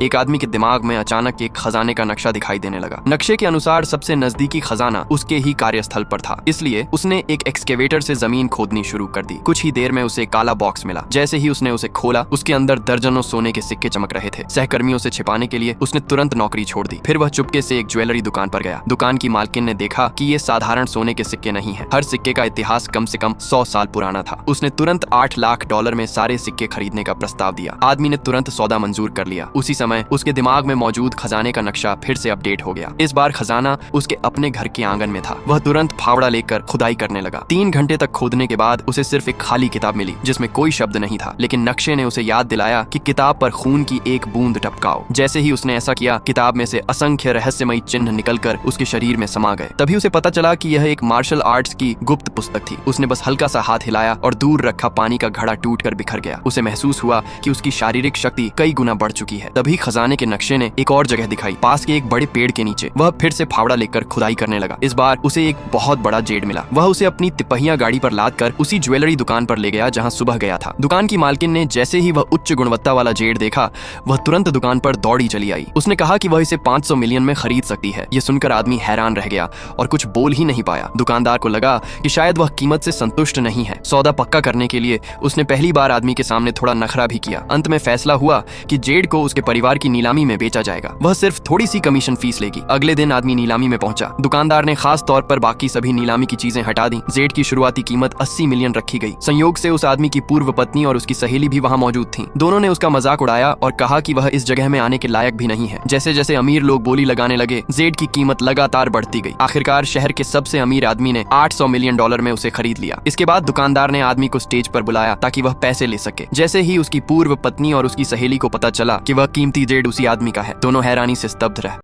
एक आदमी के दिमाग में अचानक एक खजाने का नक्शा दिखाई देने लगा। नक्शे के अनुसार सबसे नजदीकी खजाना उसके ही कार्यस्थल पर था, इसलिए उसने एक एक्सकेवेटर से जमीन खोदनी शुरू कर दी। कुछ ही देर में उसे काला बॉक्स मिला। जैसे ही उसने उसे खोला, उसके अंदर दर्जनों सोने के सिक्के चमक रहे थे। सहकर्मियों से छिपाने के लिए उसने तुरंत नौकरी छोड़ दी। फिर वह चुपके से एक ज्वेलरी दुकान पर गया। दुकान की मालकिन ने देखा कि ये साधारण सोने के सिक्के नहीं है। हर सिक्के का इतिहास कम से कम 100 साल पुराना था। उसने तुरंत $8 लाख में सारे सिक्के खरीदने का प्रस्ताव दिया। आदमी ने तुरंत सौदा मंजूर कर लिया। उसी समय उसके दिमाग में मौजूद खजाने का नक्शा फिर से अपडेट हो गया। इस बार खजाना उसके अपने घर के आंगन में था। वह तुरंत फावड़ा लेकर खुदाई करने लगा। 3 घंटे तक खोदने के बाद उसे सिर्फ एक खाली किताब मिली जिसमें कोई शब्द नहीं था, लेकिन नक्शे ने उसे याद दिलाया कि किताब पर खून की एक बूंद टपकाओ। जैसे ही उसने ऐसा किया, किताब में से असंख्य रहस्यमयी चिन्ह निकलकर उसके शरीर में समा गए। तभी उसे पता चला कि यह एक मार्शल आर्ट्स की गुप्त पुस्तक थी। उसने बस हल्का सा हाथ हिलाया और दूर रखा पानी का घड़ा टूटकर बिखर गया। उसे महसूस हुआ कि उसकी शारीरिक शक्ति कई गुना बढ़ चुकी है। तभी खजाने के नक्शे ने एक और जगह दिखाई, पास के एक बड़े पेड़ के नीचे। वह फिर से फावड़ा लेकर खुदाई करने लगा। इस बार उसे एक बहुत बड़ा जेड मिला। वह उसे अपनी तिपहिया गाड़ी पर लादकर उसी ज्वेलरी दुकान पर ले गया जहां सुबह गया था। दुकान की मालकिन ने जैसे ही वह उच्च गुणवत्ता वाला जेड देखा, वह तुरंत दुकान पर दौड़ी चली आई। उसने कहा कि वह इसे 500 मिलियन में खरीद सकती है। यह सुनकर आदमी हैरान रह गया और कुछ बोल ही नहीं पाया। दुकानदार को लगा कि शायद वह कीमत से संतुष्ट नहीं है। सौदा पक्का करने के लिए उसने पहली बार आदमी के सामने थोड़ा नखरा भी किया। अंत में फैसला हुआ कि जेड को उसके परिवार की नीलामी में बेचा जाएगा। वह सिर्फ थोड़ी सी कमीशन फीस लेगी। अगले दिन आदमी नीलामी में पहुंचा। दुकानदार ने खास तौर पर बाकी सभी नीलामी की चीजें हटा दी। जेड की शुरुआती कीमत 80 मिलियन रखी गई। संयोग से उस आदमी की पूर्व पत्नी और उसकी सहेली भी वहां मौजूद थी। दोनों ने उसका मजाक उड़ाया और कहा कि वह इस जगह में आने के लायक भी नहीं है। जैसे जैसे अमीर लोग बोली लगाने लगे, जेड की कीमत लगातार बढ़ती गई। आखिरकार शहर के सबसे अमीर आदमी ने $800 मिलियन में उसे खरीद लिया। इसके बाद दुकानदार ने आदमी को स्टेज पर बुलाया ताकि वह पैसे ले सके। जैसे ही उसकी पूर्व पत्नी और उसकी सहेली को पता चला कि वह कीमती जेड उसी आदमी का है, दोनों हैरानी से स्तब्ध रहे।